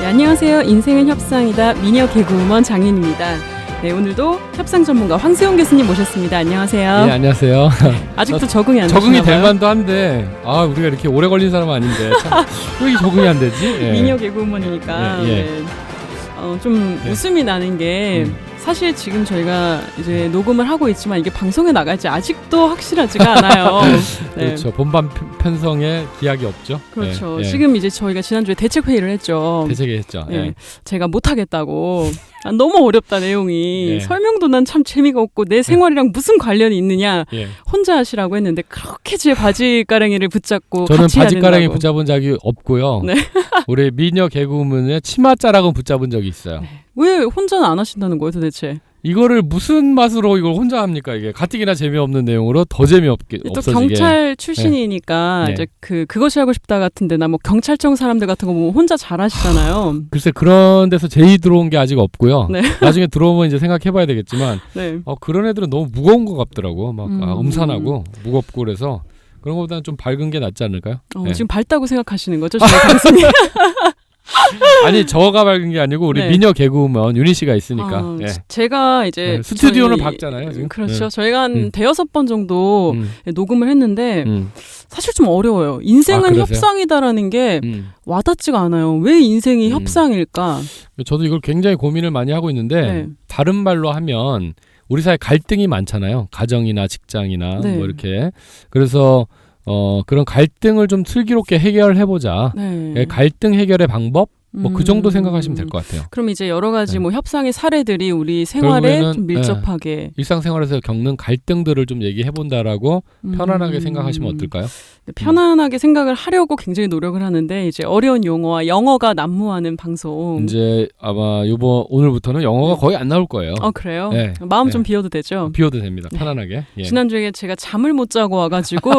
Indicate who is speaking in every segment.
Speaker 1: 네, 안녕하세요. 인생은 협상이다. 미녀 개그우먼 장윤입니다. 네, 오늘도 협상 전문가 황세훈 교수님 모셨습니다. 안녕하세요.
Speaker 2: 네, 안녕하세요.
Speaker 1: 아직도 적응이 안 되시나
Speaker 2: 적응이
Speaker 1: 봐요.
Speaker 2: 될 만도 한데 우리가 이렇게 오래 걸린 사람은 아닌데 참, 왜 이렇게 적응이 안 되지? 예.
Speaker 1: 미녀 개그우먼이니까
Speaker 2: 예.
Speaker 1: 네. 좀
Speaker 2: 네.
Speaker 1: 웃음이 나는 게 사실 지금 저희가 이제 녹음을 하고 있지만 이게 방송에 나갈지 아직도 확실하지가 않아요. 네.
Speaker 2: 그렇죠. 본방 편성에 기약이 없죠.
Speaker 1: 그렇죠.
Speaker 2: 예.
Speaker 1: 지금 이제 저희가 지난주에 대책 회의를 했죠.
Speaker 2: 대책했죠.
Speaker 1: 네.
Speaker 2: 예.
Speaker 1: 제가 못하겠다고. 너무 어렵다 내용이.
Speaker 2: 예.
Speaker 1: 설명도 난 참 재미가 없고 내 생활이랑 무슨 관련이 있느냐.
Speaker 2: 예.
Speaker 1: 혼자 하시라고 했는데 그렇게 제 바지가랑이를 붙잡고
Speaker 2: 저는
Speaker 1: 같이 해야
Speaker 2: 바지가랑이
Speaker 1: 된다고.
Speaker 2: 붙잡은 적이 없고요.
Speaker 1: 네.
Speaker 2: 우리 미녀 개그우먼의 치맛자락은 붙잡은 적이 있어요.
Speaker 1: 왜 혼자는 안 하신다는 거예요 도대체?
Speaker 2: 이거를 무슨 맛으로 이걸 혼자 합니까? 이게 가뜩이나 재미없는 내용으로 더 재미없게
Speaker 1: 또
Speaker 2: 없어지게.
Speaker 1: 경찰 출신이니까
Speaker 2: 네.
Speaker 1: 이제 그것이 하고 싶다 같은데 나 뭐 경찰청 사람들 같은 거 보면 혼자 잘하시잖아요.
Speaker 2: 글쎄 그런 데서 제의 들어온 게 아직 없고요.
Speaker 1: 네.
Speaker 2: 나중에 들어오면 이제 생각해봐야 되겠지만
Speaker 1: 네.
Speaker 2: 그런 애들은 너무 무거운 것 같더라고. 막 음산하고 무겁고 그래서 그런 것보다는 좀 밝은 게 낫지 않을까요? 네.
Speaker 1: 지금 밝다고 생각하시는 거죠, 저희 방송이?
Speaker 2: 아니 저가 밝은 게 아니고 우리
Speaker 1: 네.
Speaker 2: 미녀 개그우먼 윤희 씨가 있으니까. 예.
Speaker 1: 제가 이제
Speaker 2: 스튜디오는 밝잖아요. 지금.
Speaker 1: 그렇죠. 저희가 한 대여섯 번 정도 녹음을 했는데
Speaker 2: 음.
Speaker 1: 사실 좀 어려워요. 인생은
Speaker 2: 그러세요?
Speaker 1: 협상이다라는 게 와닿지가 않아요. 왜 인생이 협상일까?
Speaker 2: 저도 이걸 굉장히 고민을 많이 하고 있는데
Speaker 1: 네.
Speaker 2: 다른 말로 하면 우리 사회 갈등이 많잖아요. 가정이나 직장이나
Speaker 1: 네.
Speaker 2: 뭐 이렇게. 그래서 그런 갈등을 좀 슬기롭게 해결해보자.
Speaker 1: 네.
Speaker 2: 갈등 해결의 방법? 뭐 그 정도 생각하시면 될 것 같아요.
Speaker 1: 그럼 이제 여러 가지
Speaker 2: 네.
Speaker 1: 뭐 협상의 사례들이 우리 생활에
Speaker 2: 결국에는,
Speaker 1: 좀 밀접하게
Speaker 2: 일상생활에서 겪는 갈등들을 좀 얘기해본다라고 편안하게 생각하시면 어떨까요?
Speaker 1: 편안하게 생각을 하려고 굉장히 노력을 하는데 이제 어려운 용어와 영어가 난무하는 방송.
Speaker 2: 이제 아마 오늘부터는 영어가 거의 안 나올 거예요.
Speaker 1: 그래요?
Speaker 2: 네.
Speaker 1: 마음
Speaker 2: 네.
Speaker 1: 좀 비워도 되죠?
Speaker 2: 비워도 됩니다. 편안하게. 예.
Speaker 1: 지난주에 제가 잠을 못 자고 와가지고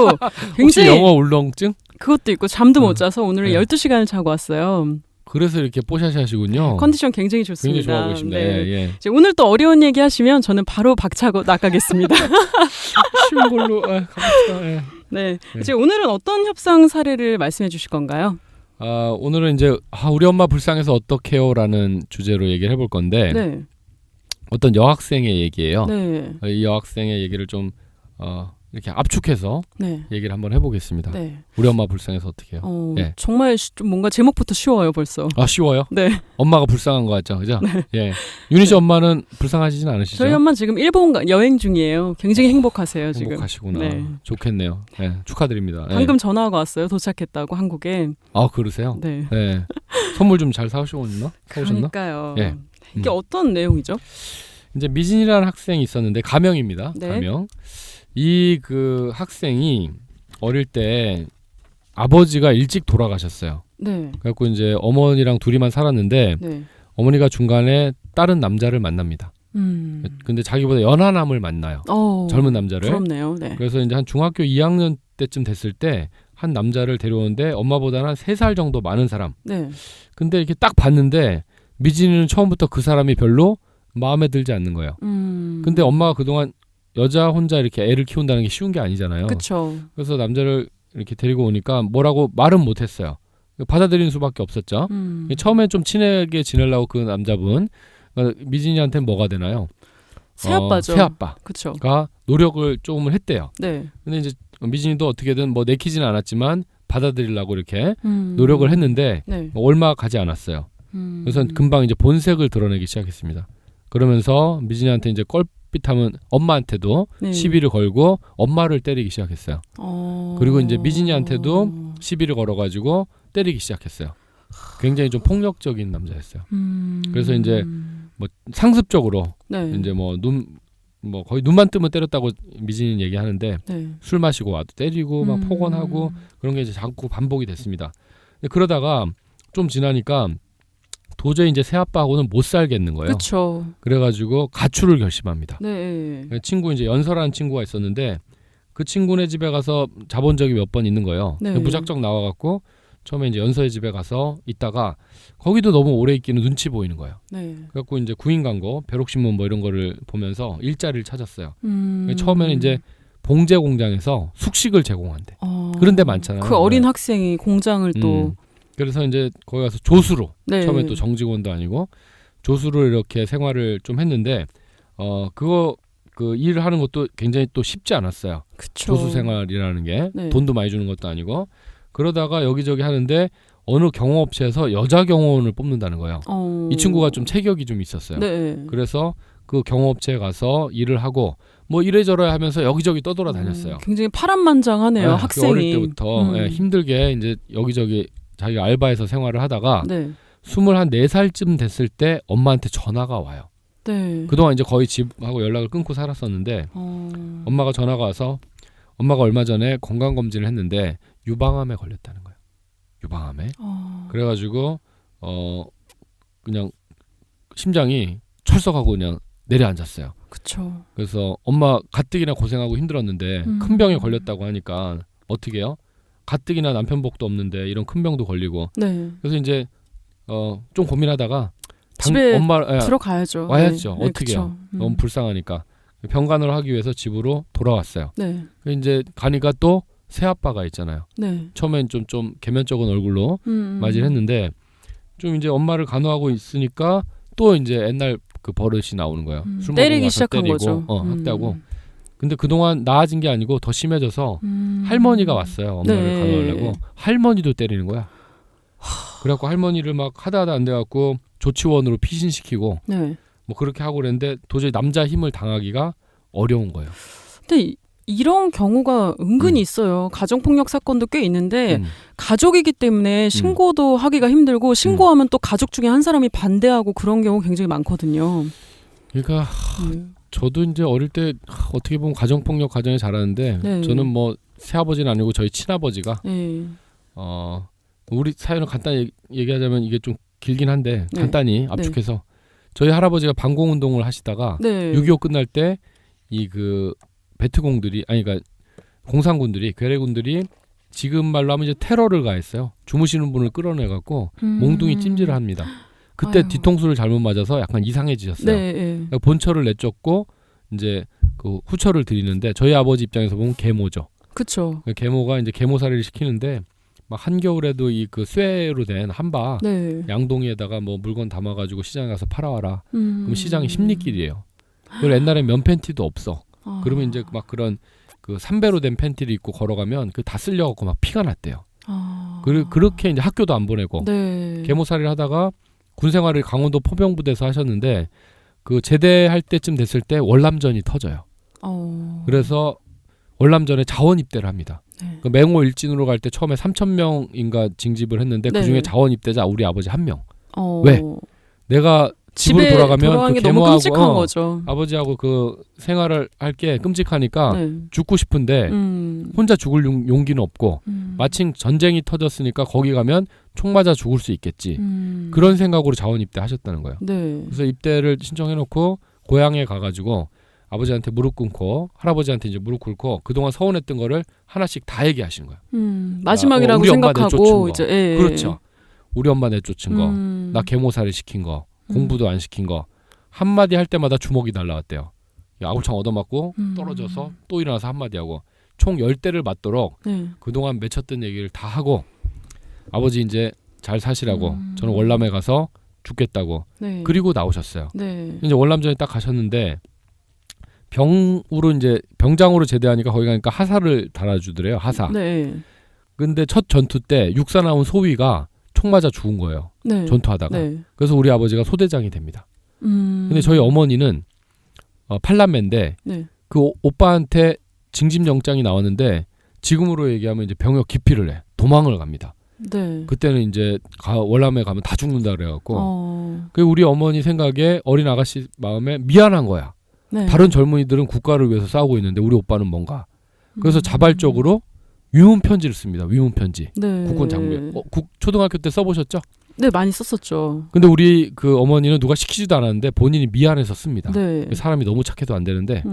Speaker 2: 혹시
Speaker 1: 굉장히
Speaker 2: 영어 울렁증?
Speaker 1: 그것도 있고 잠도 못 자서 오늘
Speaker 2: 네.
Speaker 1: 12시간을 자고 왔어요.
Speaker 2: 그래서 이렇게 뽀샤시 하시군요.
Speaker 1: 컨디션 굉장히 좋습니다.
Speaker 2: 굉장히 좋아 보이십니다.
Speaker 1: 네.
Speaker 2: 예.
Speaker 1: 이제 오늘 또 어려운 얘기 하시면 저는 바로 박차고 나가겠습니다.
Speaker 2: 쉬운 걸로 가봅시다. 예.
Speaker 1: 네. 이제 오늘은 어떤 협상 사례를 말씀해 주실 건가요?
Speaker 2: 오늘은 이제 우리 엄마 불쌍해서 어떡해요라는 주제로 얘기를 해볼 건데
Speaker 1: 네.
Speaker 2: 어떤 여학생의 얘기예요.
Speaker 1: 네.
Speaker 2: 이 여학생의 얘기를 좀 이렇게 압축해서
Speaker 1: 네.
Speaker 2: 얘기를 한번 해보겠습니다.
Speaker 1: 네.
Speaker 2: 우리 엄마 불쌍해서 어떡해요.
Speaker 1: 예. 정말 좀 뭔가 제목부터 쉬워요 벌써.
Speaker 2: 쉬워요?
Speaker 1: 네.
Speaker 2: 엄마가 불쌍한 거 같죠, 그죠? 예. 윤희 씨 엄마는 불쌍하시진 않으시죠?
Speaker 1: 저희 엄마 지금 일본 여행 중이에요. 굉장히 행복하세요 지금.
Speaker 2: 행복하시구나.
Speaker 1: 네.
Speaker 2: 좋겠네요. 예. 축하드립니다.
Speaker 1: 방금 전화가 왔어요. 도착했다고 한국에.
Speaker 2: 그러세요?
Speaker 1: 네.
Speaker 2: 네. 선물 좀 잘 사오셨나?
Speaker 1: 그러니까요.
Speaker 2: 예.
Speaker 1: 이게 어떤 내용이죠?
Speaker 2: 이제 미진이라는 학생이 있었는데 가명입니다.
Speaker 1: 네.
Speaker 2: 가명. 이 그 학생이 어릴 때 아버지가 일찍 돌아가셨어요.
Speaker 1: 네.
Speaker 2: 그래갖고 이제 어머니랑 둘이만 살았는데
Speaker 1: 네.
Speaker 2: 어머니가 중간에 다른 남자를 만납니다. 근데 자기보다 연하남을 만나요. 젊은 남자를.
Speaker 1: 부럽네요. 네.
Speaker 2: 그래서 이제 한 중학교 2학년 때쯤 됐을 때 한 남자를 데려오는데 엄마보다는 한 3살 정도 많은 사람.
Speaker 1: 네.
Speaker 2: 근데 이렇게 딱 봤는데 미진이는 처음부터 그 사람이 별로 마음에 들지 않는 거예요. 근데 엄마가 그동안 여자 혼자 이렇게 애를 키운다는 게 쉬운 게 아니잖아요.
Speaker 1: 그렇죠.
Speaker 2: 그래서 남자를 이렇게 데리고 오니까 뭐라고 말은 못했어요. 받아들이는 수밖에 없었죠. 처음엔 좀 친하게 지내려고 그 남자분 미진이한테는 뭐가 되나요?
Speaker 1: 새아빠죠.
Speaker 2: 새아빠가
Speaker 1: 그렇죠.
Speaker 2: 노력을 조금은 했대요.
Speaker 1: 네.
Speaker 2: 근데 이제 미진이도 어떻게든 뭐 내키지는 않았지만 받아들이려고 이렇게 노력을 했는데
Speaker 1: 네.
Speaker 2: 얼마 가지 않았어요. 그래서 금방 이제 본색을 드러내기 시작했습니다. 그러면서 미진이한테 이제 껄핏하면 엄마한테도
Speaker 1: 네.
Speaker 2: 시비를 걸고 엄마를 때리기 시작했어요. 그리고 이제 미진이한테도 시비를 걸어가지고 때리기 시작했어요. 굉장히 좀 폭력적인 남자였어요. 그래서 이제 뭐 상습적으로
Speaker 1: 네.
Speaker 2: 이제 거의 눈만 뜨면 때렸다고 미진이는 얘기하는데
Speaker 1: 네.
Speaker 2: 술 마시고 와도 때리고 막 폭언하고 그런 게 이제 자꾸 반복이 됐습니다. 근데 그러다가 좀 지나니까 도저히 이제 새아빠하고는 못 살겠는 거예요.
Speaker 1: 그렇죠.
Speaker 2: 그래가지고 가출을 결심합니다.
Speaker 1: 네.
Speaker 2: 친구 이제 연설하는 친구가 있었는데 그 친구네 집에 가서 자본 적이 몇 번 있는 거예요.
Speaker 1: 네.
Speaker 2: 무작정 나와갖고 처음에 이제 연서의 집에 가서 있다가 거기도 너무 오래 있기는 눈치 보이는 거예요.
Speaker 1: 네.
Speaker 2: 그래갖고 이제 구인 광고, 벼룩신문 뭐 이런 거를 보면서 일자리를 찾았어요. 처음에는 이제 봉제 공장에서 숙식을 제공한대. 그런 데 많잖아요.
Speaker 1: 그 어린 학생이 공장을 또
Speaker 2: 그래서 이제 거기 가서 조수로
Speaker 1: 네.
Speaker 2: 처음에 또 정직원도 아니고 조수로 이렇게 생활을 좀 했는데 그거 그 일을 하는 것도 굉장히 또 쉽지 않았어요.
Speaker 1: 그쵸.
Speaker 2: 조수 생활이라는 게
Speaker 1: 네.
Speaker 2: 돈도 많이 주는 것도 아니고 그러다가 여기저기 하는데 어느 경호업체에서 여자 경호원을 뽑는다는 거예요. 이 친구가 좀 체격이 좀 있었어요.
Speaker 1: 네.
Speaker 2: 그래서 그 경호업체에 가서 일을 하고 뭐 이래저래 하면서 여기저기 떠돌아다녔어요.
Speaker 1: 굉장히 파란만장하네요.
Speaker 2: 네,
Speaker 1: 학생이.
Speaker 2: 어릴 때부터 힘들게 이제 여기저기 자기가 알바해서 생활을 하다가
Speaker 1: 네.
Speaker 2: 24살쯤 됐을 때 엄마한테 전화가 와요.
Speaker 1: 네.
Speaker 2: 그동안 이제 거의 집하고 연락을 끊고 살았었는데 엄마가 전화가 와서 엄마가 얼마 전에 건강검진을 했는데 유방암에 걸렸다는 거예요. 유방암에. 그래가지고 그냥 심장이 철썩하고 그냥 내려앉았어요.
Speaker 1: 그쵸.
Speaker 2: 그래서 엄마 가뜩이나 고생하고 힘들었는데 큰 병에 걸렸다고 하니까 어떻게 해요? 가뜩이나 남편 복도 없는데 이런 큰 병도 걸리고.
Speaker 1: 네.
Speaker 2: 그래서 이제 좀 고민하다가
Speaker 1: 집에
Speaker 2: 엄마
Speaker 1: 들어가야죠.
Speaker 2: 와야죠.
Speaker 1: 네.
Speaker 2: 어떻게 해요? 너무 불쌍하니까 병간호를 하기 위해서 집으로 돌아왔어요.
Speaker 1: 네.
Speaker 2: 이제 가니까 또 새아빠가 있잖아요.
Speaker 1: 네.
Speaker 2: 처음엔 좀 계면적인 얼굴로 맞이를 했는데 좀 이제 엄마를 간호하고 있으니까 또 이제 옛날 그 버릇이 나오는 거예요. 술 먹으면
Speaker 1: 때리기
Speaker 2: 가서
Speaker 1: 시작한
Speaker 2: 때리고,
Speaker 1: 거죠.
Speaker 2: 학대하고. 근데 그동안 나아진 게 아니고 더 심해져서 할머니가 왔어요. 엄마를
Speaker 1: 네.
Speaker 2: 간호하려고. 할머니도 때리는 거야. 그래갖고 할머니를 막 하다 안 돼갖고 조치원으로 피신시키고
Speaker 1: 네.
Speaker 2: 뭐 그렇게 하고 그랬는데 도저히 남자 힘을 당하기가 어려운 거예요.
Speaker 1: 근데 이런 경우가 은근히 있어요. 가정폭력 사건도 꽤 있는데
Speaker 2: 음.
Speaker 1: 가족이기 때문에 신고도 하기가 힘들고 신고하면 또 가족 중에 한 사람이 반대하고 그런 경우 굉장히 많거든요.
Speaker 2: 그러니까 저도 이제 어릴 때 어떻게 보면 가정폭력 가정에 자라는데
Speaker 1: 네.
Speaker 2: 저는 뭐 새아버지는 아니고 저희 친아버지가
Speaker 1: 네.
Speaker 2: 우리 사연을 간단히 얘기하자면 이게 좀 길긴 한데
Speaker 1: 네.
Speaker 2: 간단히 압축해서 저희 할아버지가 방공운동을 하시다가
Speaker 1: 네.
Speaker 2: 6.25 끝날 때 이 그 베트공들이 그러니까 공산군들이 괴뢰군들이 지금 말로 하면 이제 테러를 가했어요. 주무시는 분을 끌어내갖고 몽둥이 찜질을 합니다. 그때
Speaker 1: 아유.
Speaker 2: 뒤통수를 잘못 맞아서 약간 이상해지셨어요.
Speaker 1: 네.
Speaker 2: 그러니까 본처를 내쫓고 이제 그 후처를 드리는데 저희 아버지 입장에서 보면 계모죠.
Speaker 1: 그렇죠.
Speaker 2: 계모가 이제 계모살이를 시키는데 막 한겨울에도 이 그 쇠로 된 한바
Speaker 1: 네.
Speaker 2: 양동이에다가 뭐 물건 담아가지고 시장에 가서 팔아와라.
Speaker 1: 그럼
Speaker 2: 그럼 시장이 십리길이에요. 그리고 옛날에 면 팬티도 없어. 그러면 이제 막 그런 그 삼배로 된 팬티를 입고 걸어가면 그 다 쓸려갖고 막 피가 났대요. 그렇게 이제 학교도 안 보내고
Speaker 1: 네.
Speaker 2: 계모살이를 하다가 군생활을 강원도 포병부대에서 하셨는데 그 제대할 때쯤 됐을 때 월남전이 터져요. 그래서 월남전에 자원 입대를 합니다.
Speaker 1: 네.
Speaker 2: 그 맹호 일진으로 갈 때 처음에 3,000명인가 징집을 했는데
Speaker 1: 네.
Speaker 2: 그중에 자원 입대자 우리 아버지 1명.
Speaker 1: 어.
Speaker 2: 왜? 내가 집으로
Speaker 1: 집에
Speaker 2: 돌아가면
Speaker 1: 돌아가는
Speaker 2: 그
Speaker 1: 게 너무
Speaker 2: 계모하고
Speaker 1: 끔찍한 거죠.
Speaker 2: 아버지하고 그 생활을 할 게 끔찍하니까
Speaker 1: 네.
Speaker 2: 죽고 싶은데 혼자 죽을 용기는 없고 마침 전쟁이 터졌으니까 거기 가면 총 맞아 죽을 수 있겠지. 그런 생각으로 자원 입대하셨다는 거예요.
Speaker 1: 네.
Speaker 2: 그래서 입대를 신청해놓고 고향에 가가지고 아버지한테 무릎 꿇고 할아버지한테 이제 무릎 꿇고 그동안 서운했던 거를 하나씩 다 얘기하시는 거예요.
Speaker 1: 마지막이라고
Speaker 2: 우리 엄마 내쫓은
Speaker 1: 생각하고
Speaker 2: 거.
Speaker 1: 이제 예.
Speaker 2: 그렇죠. 우리 엄마 내쫓은 거, 나 계모살이 시킨 거, 공부도 안 시킨 거 한마디 할 때마다 주먹이 날라왔대요. 아구창 얻어맞고 떨어져서 또 일어나서 한마디 하고 총 10대를 맞도록
Speaker 1: 네.
Speaker 2: 그동안 맺혔던 얘기를 다 하고 아버지 이제 잘 사시라고 저는 월남에 가서 죽겠다고
Speaker 1: 네.
Speaker 2: 그리고 나오셨어요.
Speaker 1: 네.
Speaker 2: 이제 월남전에 딱 가셨는데 병으로 이제 병장으로 제대하니까 거기 가니까 하사를 달아주더래요. 하사.
Speaker 1: 네.
Speaker 2: 근데 첫 전투 때 육사 나온 소위가 총 맞아 죽은 거예요.
Speaker 1: 네.
Speaker 2: 전투하다가.
Speaker 1: 네.
Speaker 2: 그래서 우리 아버지가 소대장이 됩니다. 근데 저희 어머니는 팔남매인데
Speaker 1: 네.
Speaker 2: 그 오빠한테 징집영장이 나왔는데 지금으로 얘기하면 이제 병역 기피를 해. 도망을 갑니다.
Speaker 1: 네.
Speaker 2: 그때는 이제 월남에 가면 다 죽는다 그래갖고 그 우리 어머니 생각에 어린 아가씨 마음에 미안한 거야.
Speaker 1: 네.
Speaker 2: 다른 젊은이들은 국가를 위해서 싸우고 있는데 우리 오빠는 뭔가. 그래서 자발적으로 위문 편지를 씁니다. 위문 편지.
Speaker 1: 네.
Speaker 2: 국군 장교. 초등학교 때 써보셨죠?
Speaker 1: 네, 많이 썼었죠.
Speaker 2: 근데 우리 그 어머니는 누가 시키지도 않았는데 본인이 미안해서 씁니다.
Speaker 1: 네.
Speaker 2: 사람이 너무 착해도 안 되는데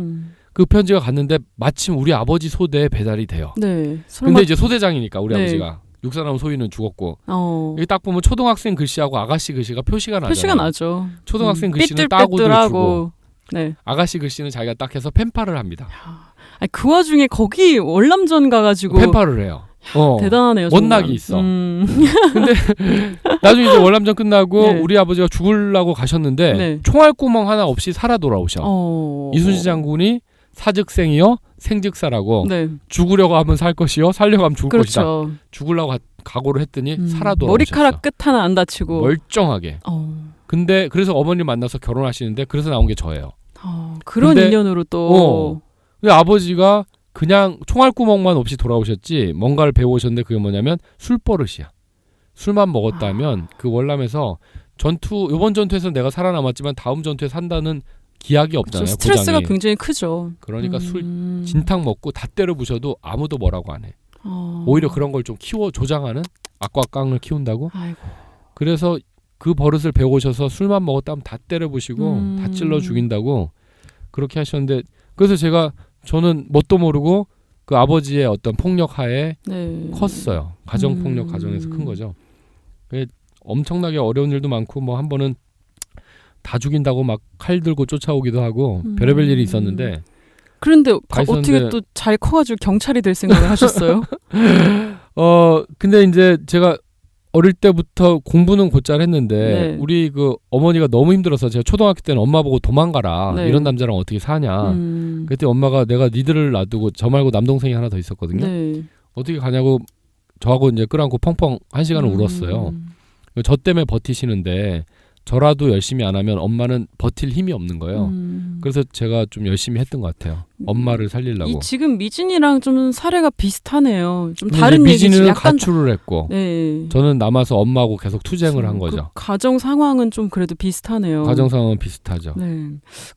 Speaker 2: 그 편지가 갔는데 마침 우리 아버지 소대에 배달이 돼요.
Speaker 1: 네.
Speaker 2: 근데 이제 소대장이니까 우리
Speaker 1: 네.
Speaker 2: 아버지가 육사남 소위는 죽었고 여기 딱 보면 초등학생 글씨하고 아가씨 글씨가 표시가 나잖아요.
Speaker 1: 표시가 나죠.
Speaker 2: 초등학생 글씨는 따고도 주고
Speaker 1: 네.
Speaker 2: 아가씨 글씨는 자기가 딱 해서 펜팔을 합니다.
Speaker 1: 아니, 그 와중에 거기 월남전 가가지고
Speaker 2: 펜팔을 해요.
Speaker 1: 대단하네요.
Speaker 2: 못나기 있어. 근데 나중에 이제 월남전 끝나고 우리 아버지가 죽으려고 가셨는데 총알구멍 하나 없이 살아 돌아오셔. 이순신 장군이 사즉생이요 생즉사라고 죽으려고 하면 살 것이요 살려고 하면 죽을 것이다. 죽으려고 각오를 했더니 살아 돌아오셨어.
Speaker 1: 머리카락 끝 하나 안 다치고
Speaker 2: 멀쩡하게. 근데 그래서 어머니 만나서 결혼하시는데 그래서 나온 게 저예요.
Speaker 1: 그런 인연으로 또
Speaker 2: 근데 아버지가 그냥 총알구멍만 없이 돌아오셨지 뭔가를 배우셨는데 그게 뭐냐면 술버릇이야. 술만 먹었다면 그 월남에서 이번 전투에서 내가 살아남았지만 다음 전투에 산다는 기약이 없잖아요.
Speaker 1: 그렇죠. 스트레스가
Speaker 2: 고장이.
Speaker 1: 굉장히 크죠.
Speaker 2: 그러니까 술 진탕 먹고 다 때려 부셔도 아무도 뭐라고 안 해. 오히려 그런 걸 좀 조장하는 악과깡을 키운다고.
Speaker 1: 아이고.
Speaker 2: 그래서 그 버릇을 배우셔서 술만 먹었다면 다 때려 부시고 다 찔러 죽인다고 그렇게 하셨는데 그래서 저는 뭣도 모르고 그 아버지의 어떤 폭력 하에 컸어요. 가정 폭력 가정에서 큰 거죠. 엄청나게 어려운 일도 많고 뭐 한 번은 다 죽인다고 막 칼 들고 쫓아오기도 하고 별의별 일이 있었는데
Speaker 1: 그런데 어떻게 또 잘 커가지고 경찰이 될 생각을 하셨어요?
Speaker 2: 근데 이제 제가 어릴 때부터 공부는 곧잘 했는데 우리 그 어머니가 너무 힘들어서 제가 초등학교 때는 엄마 보고 도망가라. 이런 남자랑 어떻게 사냐. 그때 엄마가 내가 니들을 놔두고 저 말고 남동생이 하나 더 있었거든요. 어떻게 가냐고 저하고 이제 끌어안고 펑펑 1시간을 울었어요. 저 때문에 버티시는데 저라도 열심히 안 하면 엄마는 버틸 힘이 없는 거예요. 그래서 제가 좀 열심히 했던 것 같아요. 엄마를 살리려고.
Speaker 1: 지금 미진이랑 좀 사례가 비슷하네요. 좀 다른 얘기지.
Speaker 2: 미진이는 약간 가출을 했고 저는 남아서 엄마하고 계속 투쟁을 한 거죠.
Speaker 1: 가정 상황은 좀 그래도 비슷하네요.
Speaker 2: 가정 상황은 비슷하죠.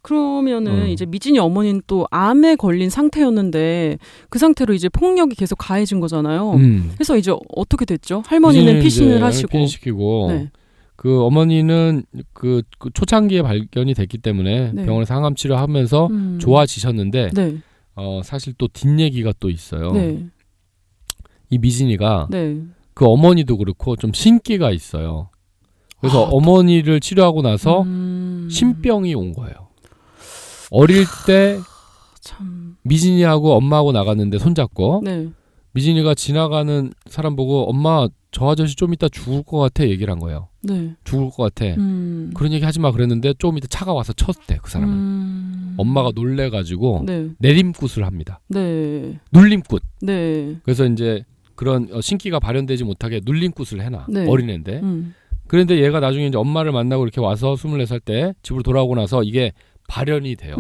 Speaker 1: 그러면은 이제 미진이 어머니는 또 암에 걸린 상태였는데 그 상태로 이제 폭력이 계속 가해진 거잖아요. 그래서 이제 어떻게 됐죠? 할머니는 피신을 하시고.
Speaker 2: 피신시키고 그 어머니는 그 초창기에 발견이 됐기 때문에 병원에서 항암 치료하면서 좋아지셨는데 사실 또 뒷얘기가 또 있어요. 이 미진이가 그 어머니도 그렇고 좀 신기가 있어요. 그래서 어머니를 치료하고 나서 신병이 온 거예요. 어릴 때 미진이하고 엄마하고 나갔는데 손잡고 미진이가 지나가는 사람 보고 엄마 저 아저씨 좀 이따 죽을 것 같아 얘기를 한 거예요. 죽을 것 같아. 그런 얘기 하지 마 그랬는데 좀 이따 차가 와서 쳤대 그 사람을. 엄마가 놀래가지고 내림굿을 합니다. 눌림굿. 그래서 이제 그런 신기가 발현되지 못하게 눌림굿을 해놔. 어린애인데. 그런데 얘가 나중에 이제 엄마를 만나고 이렇게 와서 24살 때 집으로 돌아오고 나서 이게 발현이 돼요.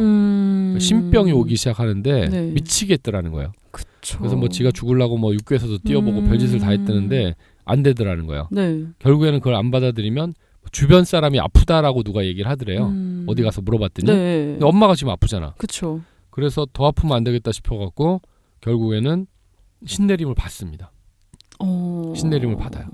Speaker 2: 신병이 오기 시작하는데 미치겠더라는 거예요. 그래서 뭐 지가 죽으려고 뭐 육교에서도 뛰어보고 별짓을 다 했다는데 안 되더라는 거예요. 결국에는 그걸 안 받아들이면 주변 사람이 아프다라고 누가 얘기를 하더래요. 어디 가서 물어봤더니 근데 엄마가 지금 아프잖아. 그래서 더 아프면 안 되겠다 싶어갖고 결국에는 신내림을 받습니다. 신내림을 받아요.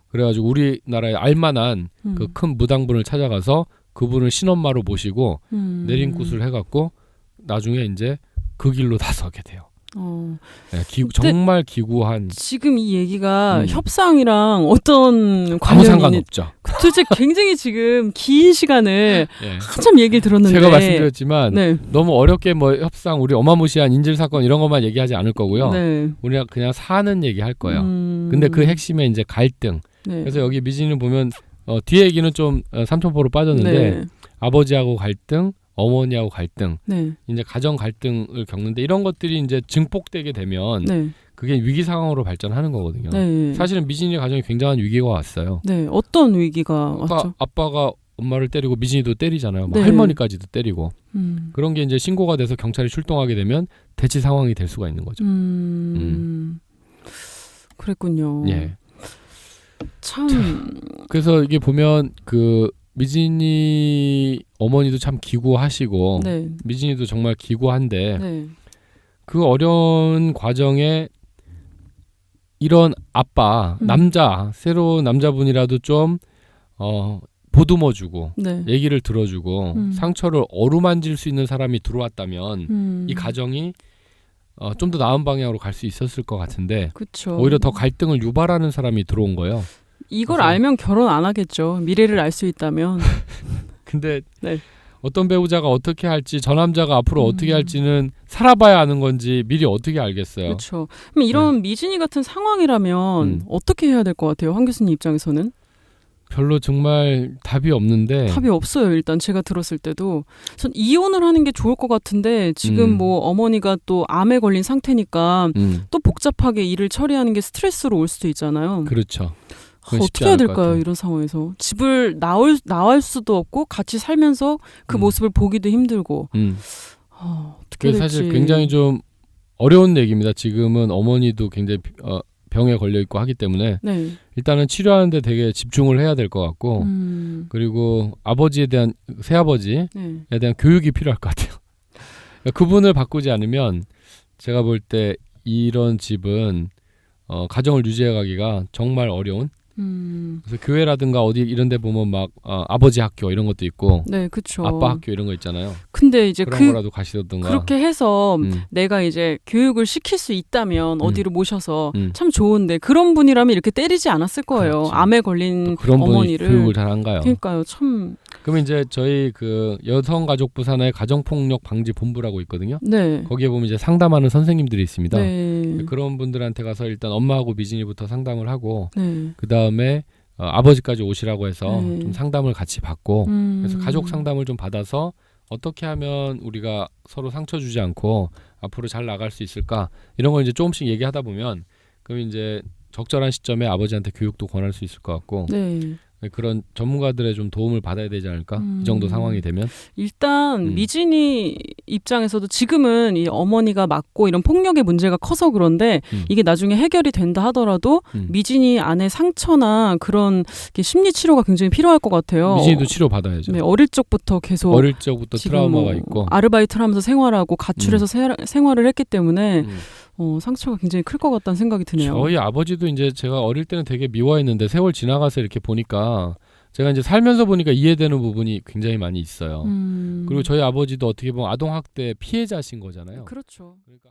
Speaker 2: 그래가지고 우리나라에 알만한 그 큰 무당분을 찾아가서 그분을 신엄마로 모시고 내림굿을 해갖고 나중에 이제 그 길로 나서게 돼요. 정말 기구한.
Speaker 1: 지금 이 얘기가 협상이랑 어떤 관련이
Speaker 2: 아무 상관없죠.
Speaker 1: 도대체 굉장히 지금 긴 시간을 한참 얘기를 들었는데
Speaker 2: 제가 말씀드렸지만 너무 어렵게 뭐 협상 우리 어마무시한 인질 사건 이런 것만 얘기하지 않을 거고요. 우리가 그냥 사는 얘기 할 거예요. 근데 그 핵심에 이제 갈등. 그래서 여기 미진을 보면 뒤에 얘기는 좀 삼천포로 빠졌는데 아버지하고 갈등, 어머니하고 갈등, 이제 가정 갈등을 겪는데 이런 것들이 이제 증폭되게 되면 그게 위기 상황으로 발전하는 거거든요. 사실은 미진이 가정에 굉장한 위기가 왔어요.
Speaker 1: 어떤 위기가 왔죠?
Speaker 2: 아빠가 엄마를 때리고 미진이도 때리잖아요. 뭐 할머니까지도 때리고 그런 게 이제 신고가 돼서 경찰이 출동하게 되면 대치 상황이 될 수가 있는 거죠.
Speaker 1: 그랬군요. 참.
Speaker 2: 그래서 이게 보면 그 미진이 어머니도 참 기구하시고 미진이도 정말 기구한데 그 어려운 과정에 이런 아빠 새로운 남자분이라도 좀 보듬어주고 얘기를 들어주고 상처를 어루만질 수 있는 사람이 들어왔다면 이 가정이 좀 더 나은 방향으로 갈 수 있었을 것 같은데 오히려 더 갈등을 유발하는 사람이 들어온 거예요.
Speaker 1: 이걸 알면 결혼 안 하겠죠. 미래를 알 수 있다면.
Speaker 2: 근데 어떤 배우자가 어떻게 할지, 저 남자가 앞으로 어떻게 할지는 살아봐야 아는 건지 미리 어떻게 알겠어요.
Speaker 1: 그렇죠. 그럼 이런 미진이 같은 상황이라면 어떻게 해야 될 것 같아요, 황 교수님 입장에서는?
Speaker 2: 별로 정말 답이 없는데.
Speaker 1: 답이 없어요. 일단 제가 들었을 때도 전 이혼을 하는 게 좋을 것 같은데 지금 뭐 어머니가 또 암에 걸린 상태니까 또 복잡하게 일을 처리하는 게 스트레스로 올 수도 있잖아요.
Speaker 2: 그렇죠.
Speaker 1: 어떻게 해야 될까요? 이런 상황에서 집을 나올 수도 없고 같이 살면서 그 모습을 보기도 힘들고 어떻게 될지.
Speaker 2: 사실 굉장히 좀 어려운 얘기입니다. 지금은 어머니도 굉장히 병에 걸려 있고 하기 때문에
Speaker 1: 네.
Speaker 2: 일단은 치료하는데 되게 집중을 해야 될 것 같고 그리고 아버지에 대한 새아버지에 대한 교육이 필요할 것 같아요. 그분을 바꾸지 않으면 제가 볼 때 이런 집은 가정을 유지해가기가 정말 어려운. 그래서 교회라든가 어디 이런 데 보면 막 아버지 학교 이런 것도 있고
Speaker 1: 네, 그렇죠.
Speaker 2: 아빠 학교 이런 거 있잖아요.
Speaker 1: 근데 이제
Speaker 2: 그런 거라도 가시던가
Speaker 1: 그렇게 해서 내가 이제 교육을 시킬 수 있다면 어디로 모셔서 참 좋은데 그런 분이라면 이렇게 때리지 않았을 거예요.
Speaker 2: 그렇죠.
Speaker 1: 암에 걸린
Speaker 2: 그런
Speaker 1: 어머니를.
Speaker 2: 교육을 잘 안 가요.
Speaker 1: 그러니까요. 참.
Speaker 2: 그러면 이제 저희 그 여성가족부 산하의 가정폭력 방지 본부라고 있거든요.
Speaker 1: 네.
Speaker 2: 거기에 보면 이제 상담하는 선생님들이 있습니다.
Speaker 1: 네.
Speaker 2: 그런 분들한테 가서 일단 엄마하고 미진이부터 상담을 하고
Speaker 1: 네.
Speaker 2: 그 다음에 아버지까지 오시라고 해서
Speaker 1: 네.
Speaker 2: 좀 상담을 같이 받고 그래서 가족 상담을 좀 받아서 어떻게 하면 우리가 서로 상처 주지 않고 앞으로 잘 나갈 수 있을까 이런 걸 이제 조금씩 얘기하다 보면 그럼 이제 적절한 시점에 아버지한테 교육도 권할 수 있을 것 같고
Speaker 1: 네.
Speaker 2: 그런 전문가들의 좀 도움을 받아야 되지 않을까? 이 정도 상황이 되면
Speaker 1: 일단 미진이 입장에서도 지금은 이 어머니가 맞고 이런 폭력의 문제가 커서 그런데 이게 나중에 해결이 된다 하더라도 미진이 안에 상처나 그런 심리 치료가 굉장히 필요할 것 같아요.
Speaker 2: 미진이도 치료 받아야죠.
Speaker 1: 네, 어릴 적부터 계속
Speaker 2: 트라우마가 있고
Speaker 1: 아르바이트를 하면서 생활하고 가출해서 생활을 했기 때문에 상처가 굉장히 클 것 같다는 생각이 드네요.
Speaker 2: 저희 아버지도 이제 제가 어릴 때는 되게 미워했는데 세월 지나가서 이렇게 보니까 제가 이제 살면서 보니까 이해되는 부분이 굉장히 많이 있어요. 그리고 저희 아버지도 어떻게 보면 아동학대 피해자신 거잖아요.
Speaker 1: 그렇죠.
Speaker 2: 그러니까